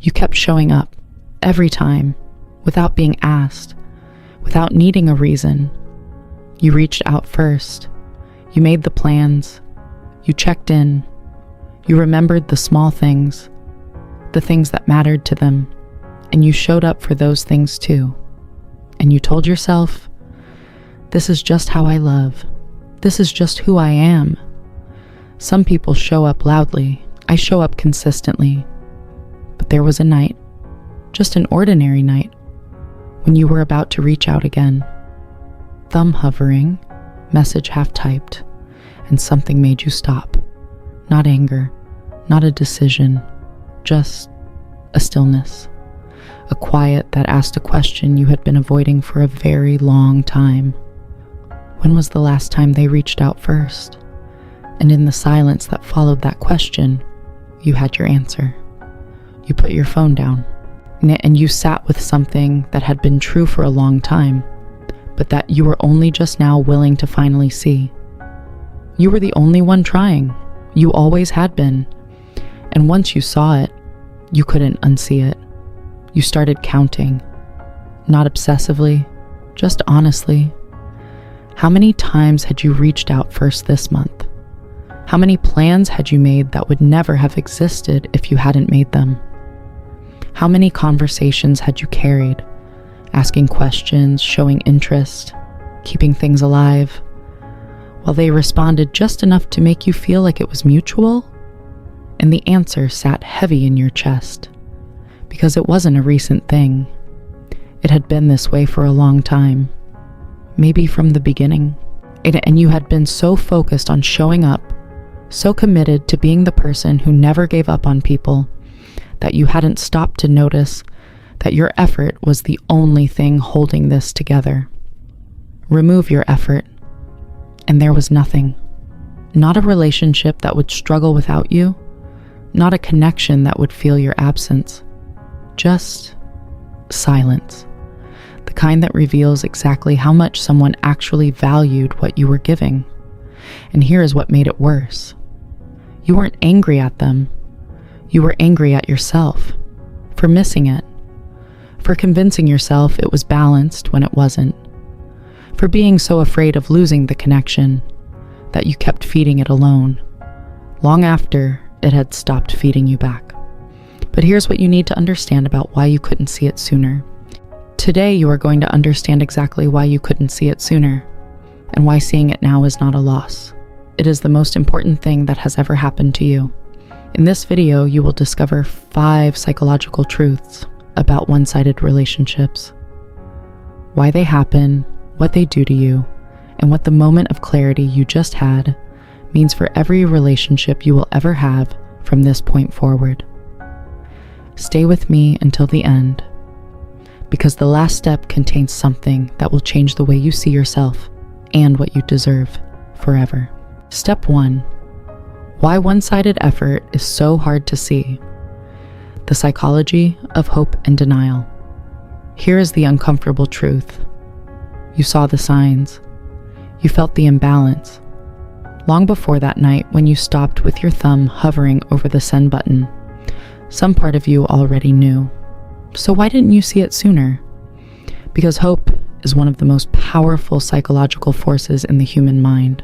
You kept showing up, every time, without being asked, without needing a reason. You reached out first. You made the plans. You checked in. You remembered the small things, the things that mattered to them, and you showed up for those things too. And you told yourself, this is just how I love. This is just who I am. Some people show up loudly. I show up consistently. But there was a night, just an ordinary night, when you were about to reach out again. Thumb hovering, message half typed, and something made you stop. Not anger, not a decision, just a stillness. A quiet that asked a question you had been avoiding for a very long time. When was the last time they reached out first? And in the silence that followed that question, you had your answer. You put your phone down, and you sat with something that had been true for a long time, but that you were only just now willing to finally see. You were the only one trying. You always had been. And once you saw it, you couldn't unsee it. You started counting, not obsessively, just honestly. How many times had you reached out first this month? How many plans had you made that would never have existed if you hadn't made them? How many conversations had you carried, asking questions, showing interest, keeping things alive, while they responded just enough to make you feel like it was mutual? And the answer sat heavy in your chest, because it wasn't a recent thing. It had been this way for a long time, maybe from the beginning. And you had been so focused on showing up, so committed to being the person who never gave up on people, that you hadn't stopped to notice that your effort was the only thing holding this together. Remove your effort, and there was nothing. Not a relationship that would struggle without you, not a connection that would feel your absence. Just silence. The kind that reveals exactly how much someone actually valued what you were giving. And here is what made it worse. You weren't angry at them. You were angry at yourself for missing it, for convincing yourself it was balanced when it wasn't, for being so afraid of losing the connection that you kept feeding it alone, long after it had stopped feeding you back. But here's what you need to understand about why you couldn't see it sooner. Today, you are going to understand exactly why you couldn't see it sooner, and why seeing it now is not a loss. It is the most important thing that has ever happened to you. In this video, you will discover 5 psychological truths about one-sided relationships. Why they happen, what they do to you, and what the moment of clarity you just had means for every relationship you will ever have from this point forward. Stay with me until the end, because the last step contains something that will change the way you see yourself and what you deserve forever. Step 1. Why one-sided effort is so hard to see. The psychology of hope and denial. Here is the uncomfortable truth. You saw the signs. You felt the imbalance. Long before that night when you stopped with your thumb hovering over the send button, some part of you already knew. So why didn't you see it sooner? Because hope is one of the most powerful psychological forces in the human mind.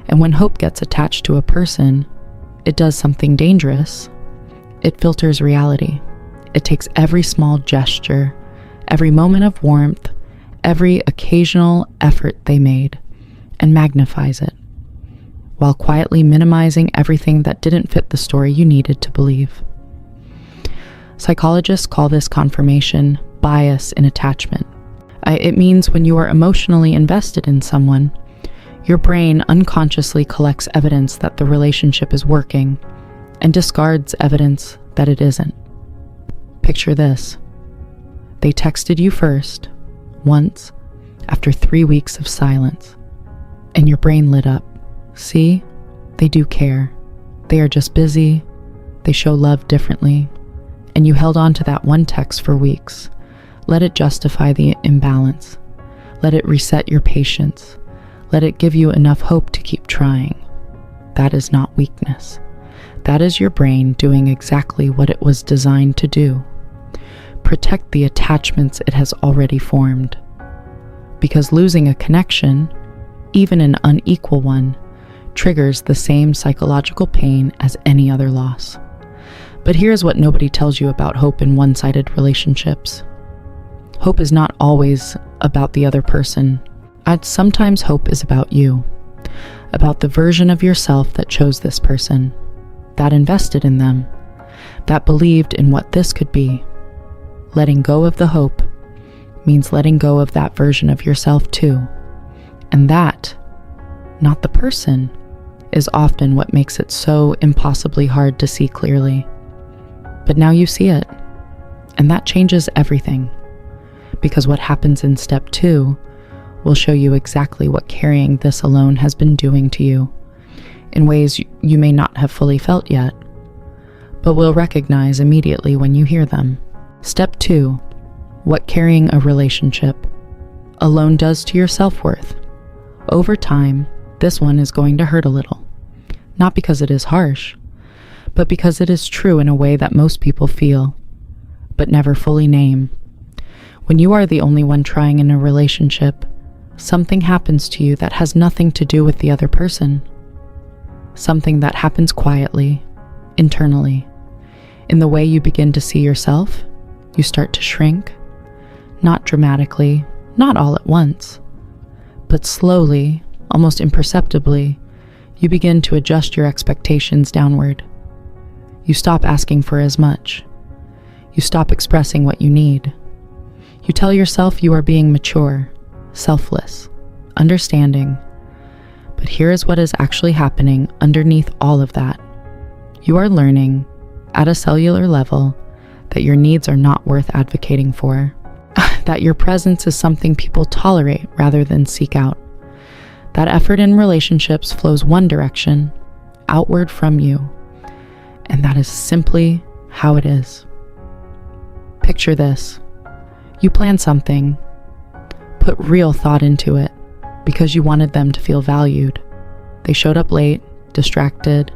And when hope gets attached to a person, it does something dangerous. It filters reality. It takes every small gesture, every moment of warmth, every occasional effort they made, and magnifies it, while quietly minimizing everything that didn't fit the story you needed to believe. Psychologists call this confirmation bias in attachment. It means when you are emotionally invested in someone, your brain unconsciously collects evidence that the relationship is working and discards evidence that it isn't. Picture this. They texted you first, once, after 3 weeks of silence, and your brain lit up. See, they do care. They are just busy. They show love differently. And you held on to that one text for weeks. Let it justify the imbalance. Let it reset your patience. Let it give you enough hope to keep trying. That is not weakness. That is your brain doing exactly what it was designed to do. Protect the attachments it has already formed. Because losing a connection, even an unequal one, triggers the same psychological pain as any other loss. But here's what nobody tells you about hope in one-sided relationships. Hope is not always about the other person. Sometimes hope is about you, about the version of yourself that chose this person, that invested in them, that believed in what this could be. Letting go of the hope means letting go of that version of yourself too. And that, not the person, is often what makes it so impossibly hard to see clearly. But now you see it, and that changes everything. Because what happens in step 2 will show you exactly what carrying this alone has been doing to you, in ways you may not have fully felt yet, but will recognize immediately when you hear them. Step 2, what carrying a relationship alone does to your self-worth. Over time, this one is going to hurt a little. Not because it is harsh, but because it is true in a way that most people feel, but never fully name. When you are the only one trying in a relationship, something happens to you that has nothing to do with the other person. Something that happens quietly, internally. In the way you begin to see yourself, you start to shrink. Not dramatically, not all at once, but slowly, almost imperceptibly, you begin to adjust your expectations downward. You stop asking for as much. You stop expressing what you need. You tell yourself you are being mature, selfless, understanding. But here is what is actually happening underneath all of that. You are learning, at a cellular level, that your needs are not worth advocating for. That your presence is something people tolerate rather than seek out. That effort in relationships flows one direction, outward from you. And that is simply how it is. Picture this. You plan something, put real thought into it, because you wanted them to feel valued. They showed up late, distracted,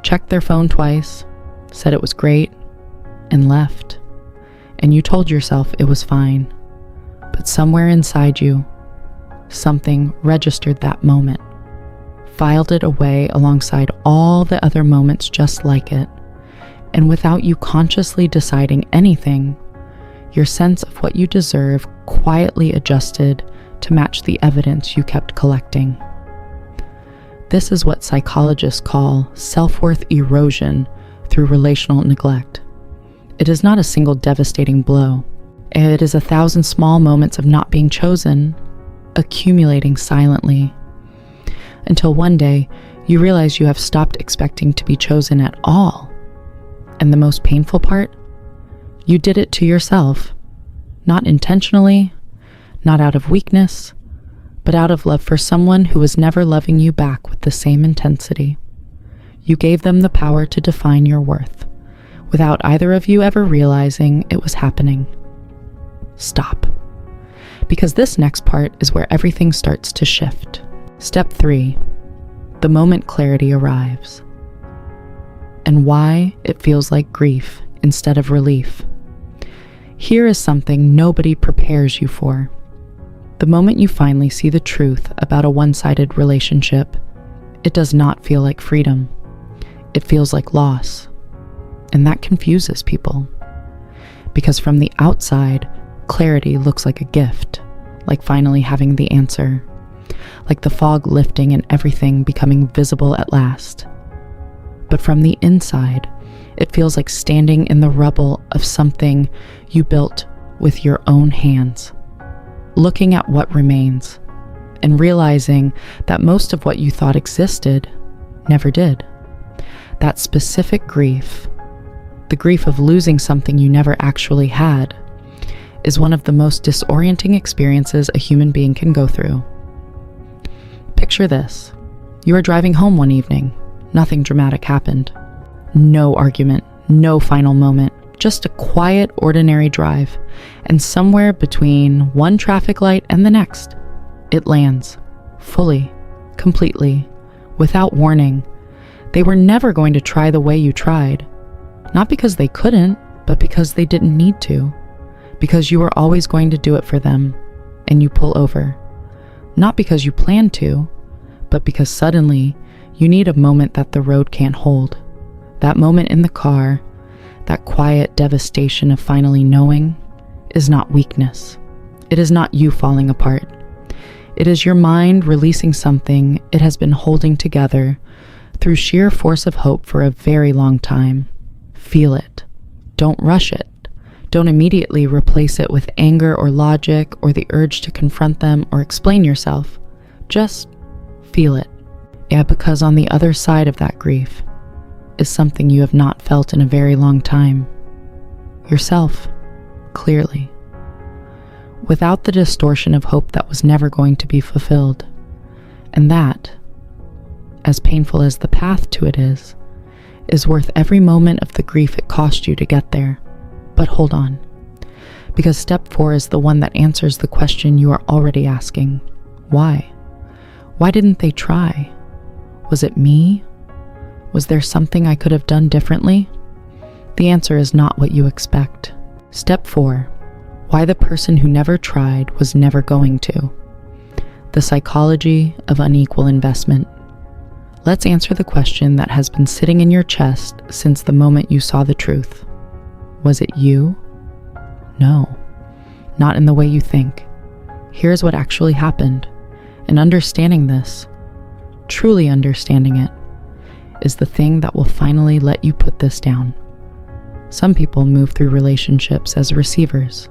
checked their phone twice, said it was great, and left. And you told yourself it was fine. But somewhere inside you, something registered that moment, filed it away alongside all the other moments just like it. And without you consciously deciding anything, your sense of what you deserve quietly adjusted to match the evidence you kept collecting. This is what psychologists call self-worth erosion through relational neglect. It is not a single devastating blow. It is 1,000 small moments of not being chosen, accumulating silently, until one day you realize you have stopped expecting to be chosen at all. And the most painful part? You did it to yourself, not intentionally, not out of weakness, but out of love for someone who was never loving you back with the same intensity. You gave them the power to define your worth, without either of you ever realizing it was happening. Stop. Because this next part is where everything starts to shift. Step 3, the moment clarity arrives. And why it feels like grief instead of relief. Here is something nobody prepares you for. The moment you finally see the truth about a one-sided relationship, it does not feel like freedom. It feels like loss. And that confuses people. Because from the outside, clarity looks like a gift, like finally having the answer, like the fog lifting and everything becoming visible at last. But from the inside, it feels like standing in the rubble of something you built with your own hands, looking at what remains, and realizing that most of what you thought existed never did. That specific grief, the grief of losing something you never actually had, is one of the most disorienting experiences a human being can go through. Picture this. You are driving home one evening. Nothing dramatic happened. No argument, no final moment, just a quiet, ordinary drive. And somewhere between one traffic light and the next, it lands, fully, completely, without warning. They were never going to try the way you tried. Not because they couldn't, but because they didn't need to. Because you were always going to do it for them, and you pull over. Not because you planned to, but because suddenly you need a moment that the road can't hold. That moment in the car, that quiet devastation of finally knowing, is not weakness. It is not you falling apart. It is your mind releasing something it has been holding together through sheer force of hope for a very long time. Feel it. Don't rush it. Don't immediately replace it with anger or logic or the urge to confront them or explain yourself. Just feel it. Yeah, because on the other side of that grief is something you have not felt in a very long time. Yourself, clearly. Without the distortion of hope that was never going to be fulfilled. And that, as painful as the path to it is worth every moment of the grief it cost you to get there. But hold on, because step 4 is the one that answers the question you are already asking. Why? Why didn't they try? Was it me? Was there something I could have done differently? The answer is not what you expect. Step 4, why the person who never tried was never going to. The psychology of unequal investment. Let's answer the question that has been sitting in your chest since the moment you saw the truth. Was it you? No, not in the way you think. Here's what actually happened. And understanding this, truly understanding it, is the thing that will finally let you put this down. Some people move through relationships as receivers,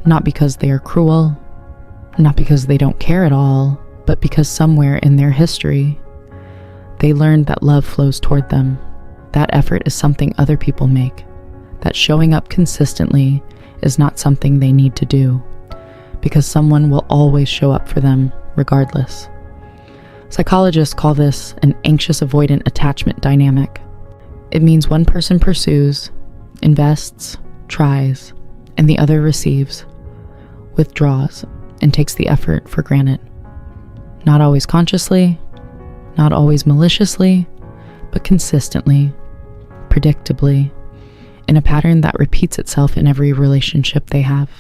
not because they are cruel, not because they don't care at all, but because somewhere in their history, they learned that love flows toward them. That effort is something other people make. That showing up consistently is not something they need to do, because someone will always show up for them regardless. Psychologists call this an anxious avoidant attachment dynamic. It means one person pursues, invests, tries, and the other receives, withdraws, and takes the effort for granted. Not always consciously, not always maliciously, but consistently, predictably, in a pattern that repeats itself in every relationship they have.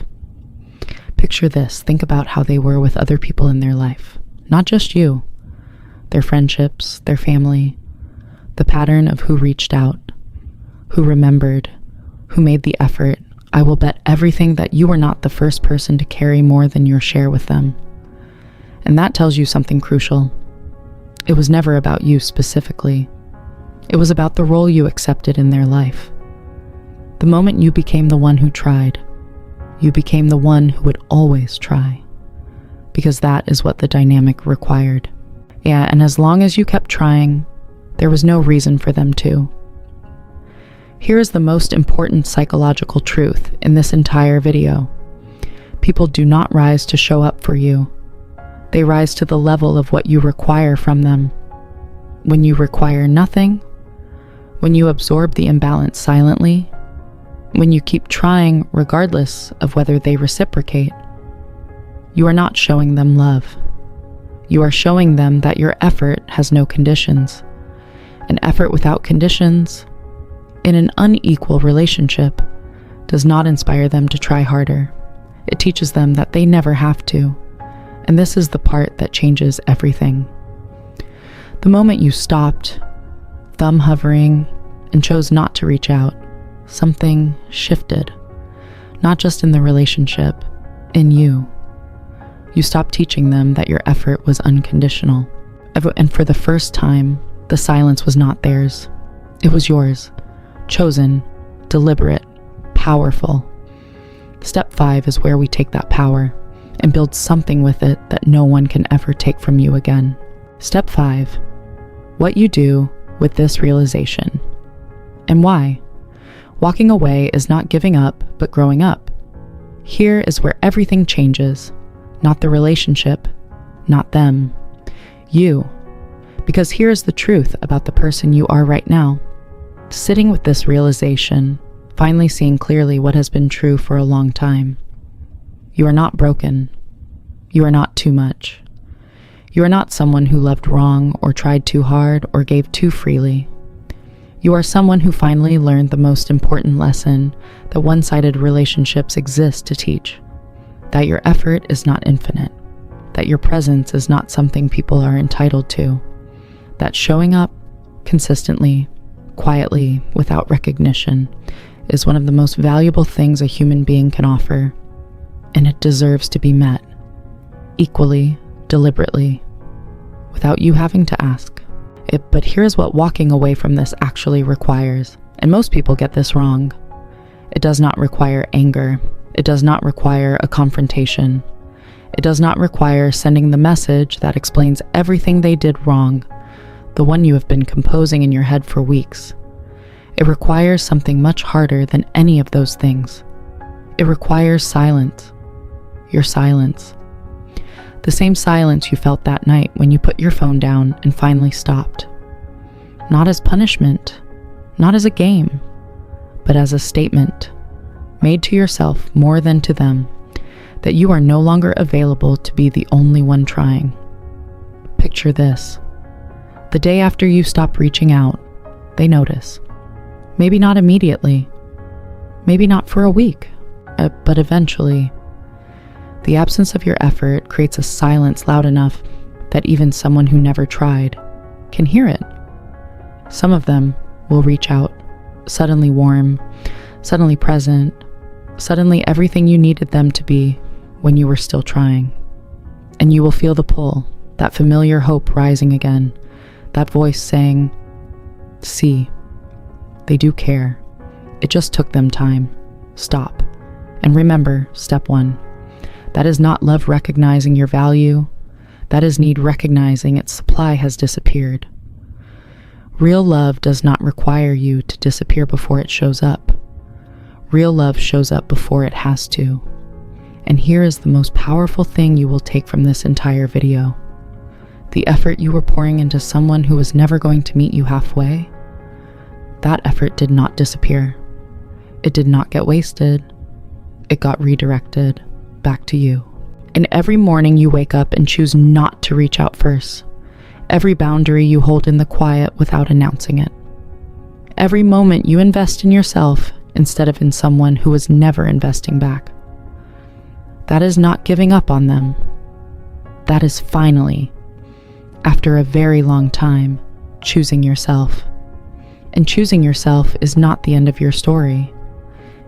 Picture this. Think about how they were with other people in their life. Not just you. Their friendships, their family, the pattern of who reached out, who remembered, who made the effort. I will bet everything that you were not the first person to carry more than your share with them. And that tells you something crucial. It was never about you specifically. It was about the role you accepted in their life. The moment you became the one who tried, you became the one who would always try. Because that is what the dynamic required. Yeah, and as long as you kept trying, there was no reason for them to. Here is the most important psychological truth in this entire video. People do not rise to show up for you. They rise to the level of what you require from them. When you require nothing, when you absorb the imbalance silently, when you keep trying regardless of whether they reciprocate, you are not showing them love. You are showing them that your effort has no conditions. An effort without conditions, in an unequal relationship, does not inspire them to try harder. It teaches them that they never have to. And this is the part that changes everything. The moment you stopped, thumb hovering, and chose not to reach out, something shifted. Not just in the relationship, in you. You stopped teaching them that your effort was unconditional. And for the first time, the silence was not theirs. It was yours. Chosen, deliberate, powerful. Step 5 is where we take that power and build something with it that no one can ever take from you again. Step 5, what you do with this realization. And why? Walking away is not giving up, but growing up. Here is where everything changes. Not the relationship, not them. You. Because here is the truth about the person you are right now. Sitting with this realization, finally seeing clearly what has been true for a long time. You are not broken. You are not too much. You are not someone who loved wrong or tried too hard or gave too freely. You are someone who finally learned the most important lesson that one-sided relationships exist to teach: that your effort is not infinite, that your presence is not something people are entitled to, that showing up consistently, quietly, without recognition is one of the most valuable things a human being can offer, and it deserves to be met equally, deliberately, without you having to ask. But here's what walking away from this actually requires, and most people get this wrong. It does not require anger. It does not require a confrontation. It does not require sending the message that explains everything they did wrong, the one you have been composing in your head for weeks. It requires something much harder than any of those things. It requires silence. Your silence. The same silence you felt that night when you put your phone down and finally stopped. Not as punishment, not as a game, but as a statement, made to yourself more than to them, that you are no longer available to be the only one trying. Picture this. The day after you stop reaching out, they notice. Maybe not immediately, maybe not for a week, but eventually. The absence of your effort creates a silence loud enough that even someone who never tried can hear it. Some of them will reach out, suddenly warm, suddenly present, suddenly everything you needed them to be when you were still trying. And you will feel the pull, that familiar hope rising again, that voice saying, "See, they do care. It just took them time. Stop. And remember, step 1. That is not love recognizing your value. That is need recognizing its supply has disappeared. Real love does not require you to disappear before it shows up. Real love shows up before it has to. And here is the most powerful thing you will take from this entire video. The effort you were pouring into someone who was never going to meet you halfway, that effort did not disappear. It did not get wasted. It got redirected back to you. And every morning you wake up and choose not to reach out first. Every boundary you hold in the quiet without announcing it. Every moment you invest in yourself instead of in someone who was never investing back. That is not giving up on them. That is finally, after a very long time, choosing yourself. And choosing yourself is not the end of your story.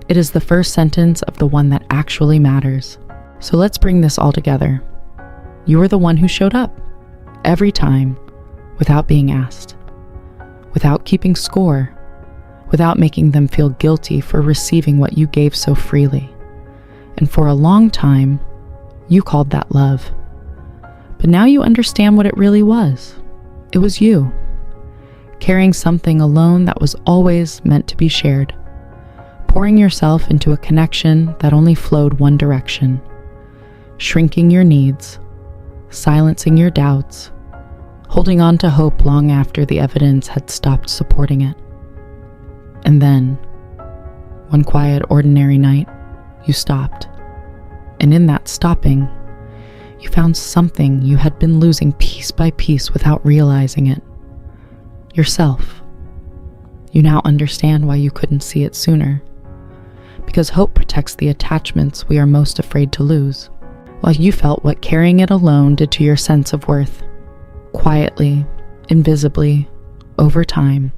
It is the first sentence of the one that actually matters. So let's bring this all together. You were the one who showed up, every time, without being asked, without keeping score, without making them feel guilty for receiving what you gave so freely. And for a long time, you called that love. But now you understand what it really was. It was you, carrying something alone that was always meant to be shared, pouring yourself into a connection that only flowed one direction, shrinking your needs, silencing your doubts, holding on to hope long after the evidence had stopped supporting it. And then, one quiet, ordinary night, you stopped. And in that stopping, you found something you had been losing piece by piece without realizing it. Yourself. You now understand why you couldn't see it sooner. Because hope protects the attachments we are most afraid to lose. While you felt what carrying it alone did to your sense of worth, quietly, invisibly, over time.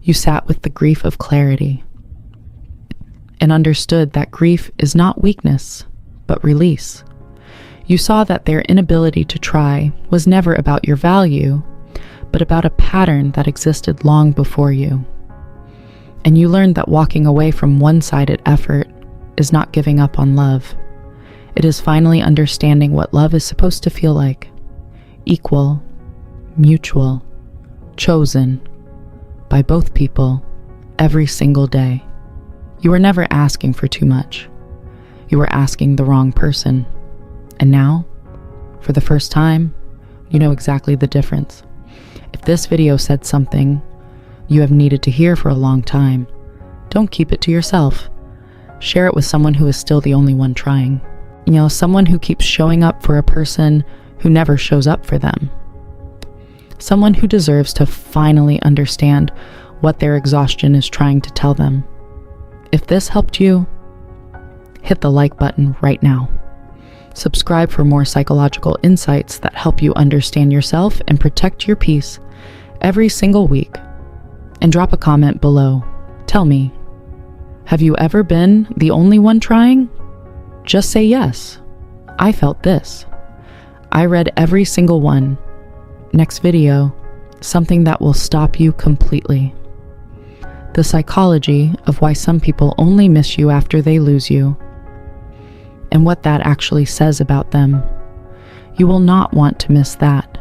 You sat with the grief of clarity and understood that grief is not weakness, but release. You saw that their inability to try was never about your value, but about a pattern that existed long before you. And you learned that walking away from one-sided effort is not giving up on love. It is finally understanding what love is supposed to feel like. Equal, mutual, chosen, by both people, every single day. You were never asking for too much. You were asking the wrong person. And now, for the first time, you know exactly the difference. If this video said something you have needed to hear for a long time, don't keep it to yourself. Share it with someone who is still the only one trying. Someone who keeps showing up for a person who never shows up for them. Someone who deserves to finally understand what their exhaustion is trying to tell them. If this helped you, hit the like button right now. Subscribe for more psychological insights that help you understand yourself and protect your peace every single week. And drop a comment below. Tell me, have you ever been the only one trying? Just say yes. I felt this. I read every single one. Next video, something that will stop you completely. The psychology of why some people only miss you after they lose you, and what that actually says about them. You will not want to miss that.